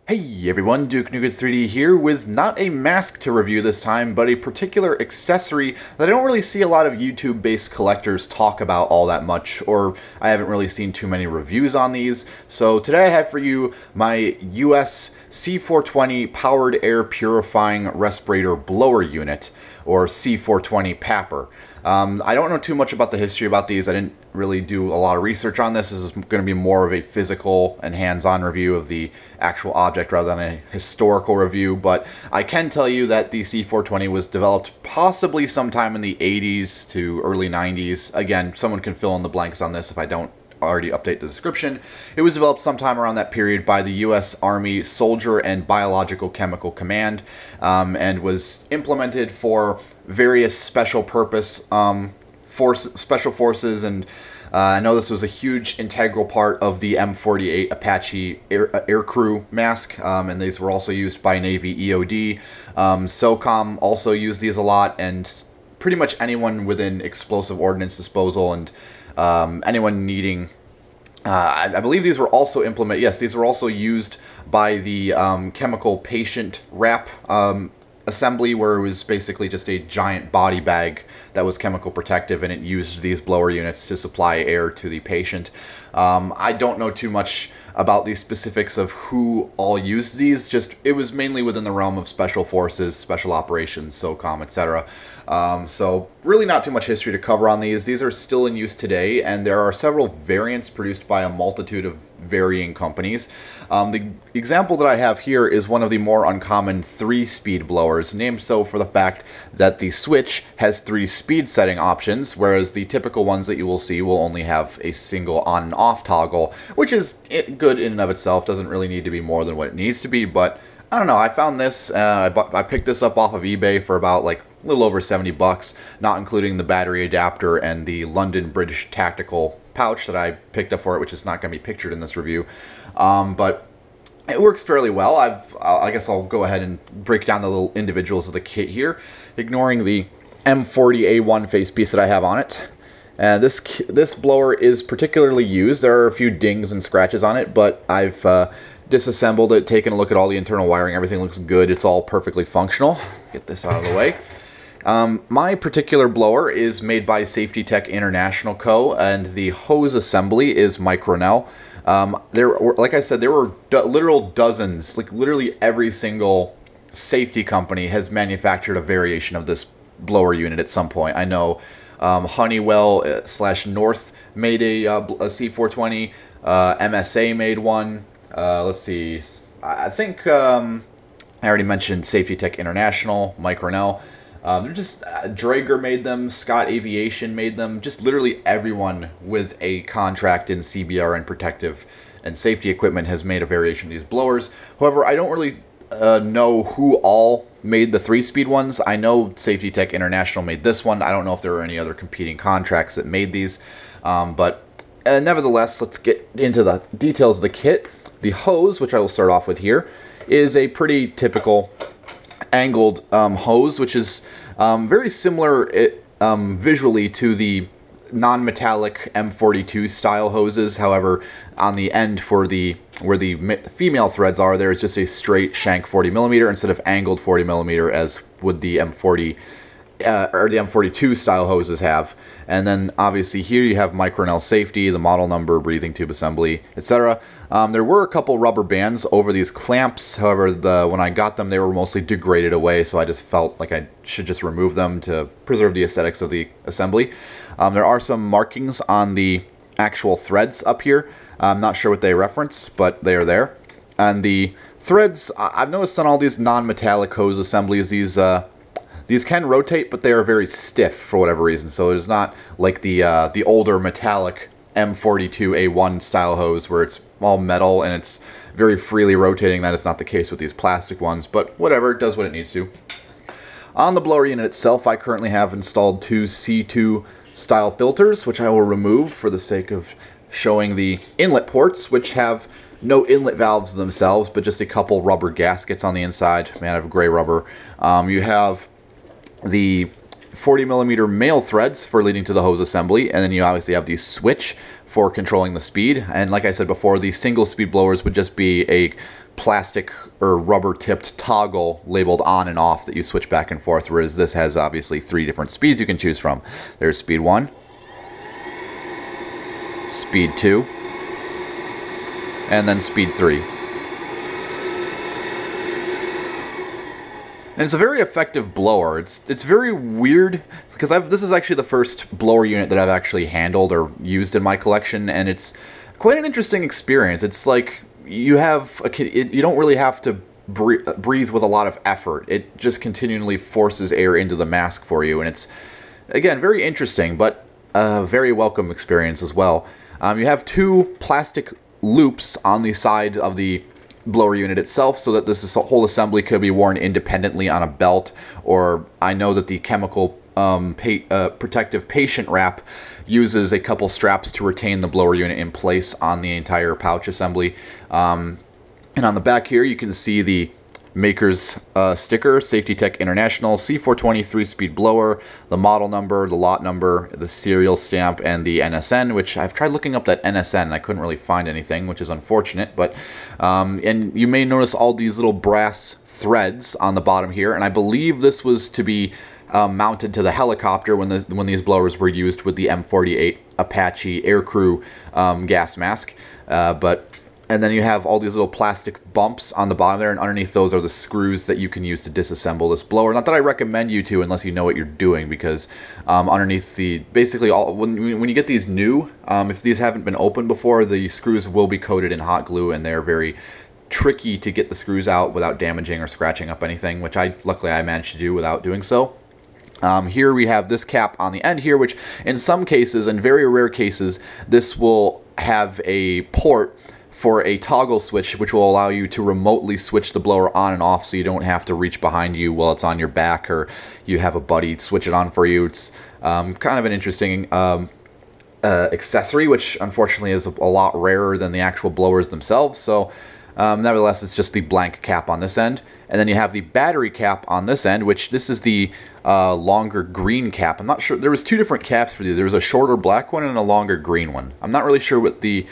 Hey everyone, Duke Nougat 3D here with not a mask to review this time, but a particular accessory that I don't really see a lot of YouTube-based collectors talk about all that much, or I haven't really seen too many reviews on these. So today I have for you my US C420 Powered Air Purifying Respirator Blower Unit, or C420 PAPR. I don't know too much about the history about these. I didn't really do a lot of research on this. This is going to be more of a physical and hands-on review of the actual object rather than a historical review, but I can tell you that the C420 was developed possibly sometime in the 80s to early 90s. Again, someone can fill in the blanks on this if I don't already update the description. It was developed sometime around that period by the U.S. Army Soldier and Biological Chemical Command, and was implemented for various special purpose special forces, and I know this was a huge integral part of the M48 Apache aircrew mask, and these were also used by Navy EOD. SOCOM also used these a lot, and pretty much anyone within explosive ordnance disposal and anyone needing. I believe these were also implemented. Yes, these were also used by the chemical patient wrap assembly, where it was basically just a giant body bag that was chemical protective, and it used these blower units to supply air to the patient. I don't know too much about the specifics of who all used these, just it was mainly within the realm of special forces, special operations, SOCOM, etc. So really not too much history to cover on these. These are still in use today, and there are several variants produced by a multitude of varying companies. The example that I have here is one of the more uncommon 3-speed blowers, named so for the fact that the switch has 3 speed setting options, whereas the typical ones that you will see will only have a single on and off toggle, which is good in and of itself. Doesn't really need to be more than what it needs to be, but I don't know, I found this, I picked this up off of eBay for about like a little over 70 bucks, not including the battery adapter and the London British Tactical pouch that I picked up for it, which is not going to be pictured in this review. But it works fairly well. I guess I'll go ahead and break down the little individuals of the kit here, ignoring the M40A1 facepiece that I have on it. This blower is particularly used. There are a few dings and scratches on it, but I've disassembled it, taken a look at all the internal wiring. Everything looks good. It's all perfectly functional. Get this out of the way. My particular blower is made by Safety Tech International Co., and the hose assembly is Micronel. Like I said, there were literal dozens, like literally every single safety company has manufactured a variation of this blower unit at some point. I know Honeywell / North made a C420, MSA made one. Let's see, I think I already mentioned Safety Tech International, Micronel. They're just Draeger made them, Scott Aviation made them. Just literally everyone with a contract in CBR and protective and safety equipment has made a variation of these blowers. However, I don't really know who all made the 3-speed ones. I know Safety Tech International made this one. I don't know if there are any other competing contracts that made these. But nevertheless, let's get into the details of the kit. The hose, which I will start off with here, is a pretty typical angled hose, which is very similar visually to the non-metallic M42 style hoses. However, on the end where the female threads are, there is just a straight shank 40mm instead of angled 40mm as would the M40 or the M42 style hoses have. And then obviously here you have Micronel safety, the model number, breathing tube assembly, etc. There were a couple rubber bands over these clamps. However, when I got them, they were mostly degraded away, so I just felt like I should just remove them to preserve the aesthetics of the assembly. There are some markings on the actual threads up here. I'm not sure what they reference, but they are there. And the threads, I've noticed on all these non-metallic hose assemblies, these can rotate, but they are very stiff for whatever reason. So it's not like the older metallic M42A1 style hose where it's all metal and it's very freely rotating. That is not the case with these plastic ones, but whatever, it does what it needs to. On the blower unit itself, I currently have installed 2 C2 style filters, which I will remove for the sake of showing the inlet ports, which have no inlet valves themselves, but just a couple rubber gaskets on the inside made out of gray rubber. You have the 40mm male threads for leading to the hose assembly, and then you obviously have the switch for controlling the speed. And like I said before, the single speed blowers would just be a plastic or rubber tipped toggle labeled on and off that you switch back and forth, whereas this has obviously 3 different speeds you can choose from. There's speed 1, speed 2, and then speed 3. And it's a very effective blower. It's very weird because this is actually the first blower unit that I've actually handled or used in my collection, and it's quite an interesting experience. It's like you don't really have to breathe with a lot of effort. It just continually forces air into the mask for you, and it's, again, very interesting, but a very welcome experience as well. You have 2 plastic loops on the side of the blower unit itself, so that this whole assembly could be worn independently on a belt, or I know that the chemical protective patient wrap uses a couple straps to retain the blower unit in place on the entire pouch assembly. And on the back here you can see the maker's sticker, Safety Tech International, C420 3-speed blower, the model number, the lot number, the serial stamp, and the NSN, which I've tried looking up that NSN and I couldn't really find anything, which is unfortunate. But and you may notice all these little brass threads on the bottom here, and I believe this was to be mounted to the helicopter when these blowers were used with the M48 Apache aircrew gas mask. And then you have all these little plastic bumps on the bottom there, and underneath those are the screws that you can use to disassemble this blower. Not that I recommend you to unless you know what you're doing, because underneath basically when you get these new, if these haven't been opened before, the screws will be coated in hot glue, and they're very tricky to get the screws out without damaging or scratching up anything, which luckily I managed to do without doing so. Here we have this cap on the end here, which in some cases, in very rare cases, this will have a port for a toggle switch, which will allow you to remotely switch the blower on and off, so you don't have to reach behind you while it's on your back, or you have a buddy switch it on for you. It's kind of an interesting accessory, which unfortunately is a lot rarer than the actual blowers themselves. So nevertheless, it's just the blank cap on this end. And then you have the battery cap on this end, which this is the longer green cap. I'm not sure. There was 2 different caps for these. There was a shorter black one and a longer green one. I'm not really sure what the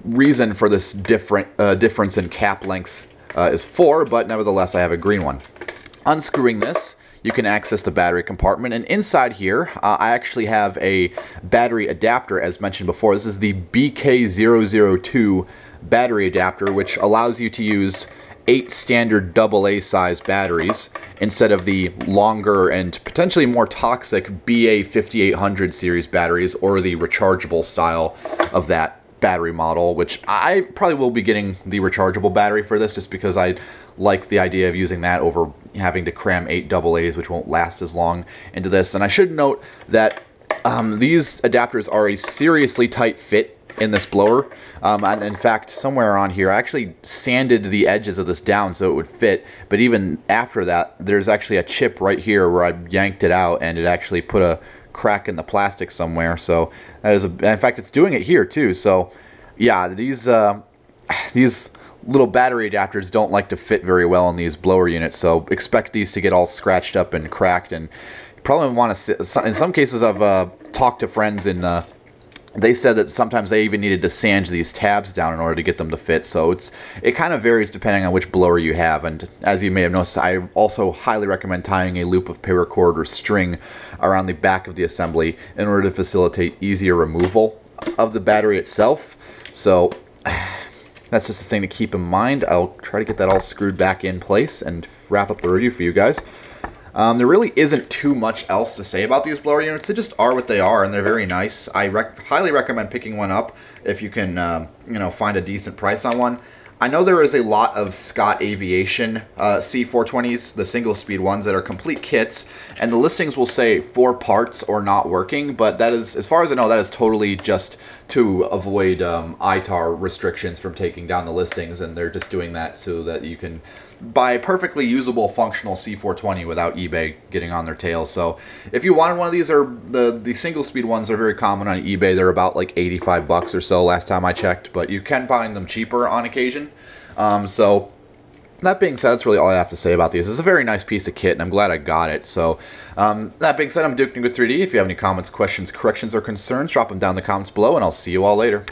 reason for this difference in cap length is for, but nevertheless I have a green one. Unscrewing this, you can access the battery compartment, and inside here I actually have a battery adapter, as mentioned before. This is the BK002 battery adapter, which allows you to use 8 standard AA size batteries instead of the longer and potentially more toxic BA5800 series batteries, or the rechargeable style of that battery model, which I probably will be getting the rechargeable battery for this, just because I like the idea of using that over having to cram 8 AA's, which won't last as long, into this. And I should note that these adapters are a seriously tight fit in this blower, and in fact somewhere on here I actually sanded the edges of this down so it would fit, but even after that there's actually a chip right here where I yanked it out, and it actually put a crack in the plastic somewhere. So that is in fact it's doing it here too. So yeah, these little battery adapters don't like to fit very well in these blower units, so expect these to get all scratched up and cracked. And you probably want to in some cases I've talked to friends, and they said that sometimes they even needed to sand these tabs down in order to get them to fit. So it kind of varies depending on which blower you have. And as you may have noticed, I also highly recommend tying a loop of paracord or string around the back of the assembly in order to facilitate easier removal of the battery itself. So that's just a thing to keep in mind. I'll try to get that all screwed back in place and wrap up the review for you guys. There really isn't too much else to say about these blower units. They just are what they are, and they're very nice. I highly recommend picking one up if you can, find a decent price on one. I know there is a lot of Scott Aviation C420s, the single-speed ones, that are complete kits, and the listings will say 4 parts or not working, but that is, as far as I know, that is totally just to avoid ITAR restrictions from taking down the listings, and they're just doing that so that you can buy a perfectly usable, functional C420 without eBay getting on their tail. So if you wanted one of these, or the single-speed ones are very common on eBay. They're about like 85 bucks or so last time I checked, but you can find them cheaper on occasion. So That being said, that's really all I have to say about these. It's a very nice piece of kit, and I'm glad I got it. So, that being said, I'm Duke Nuke with 3D. If you have any comments, questions, corrections, or concerns, drop them down in the comments below, and I'll see you all later.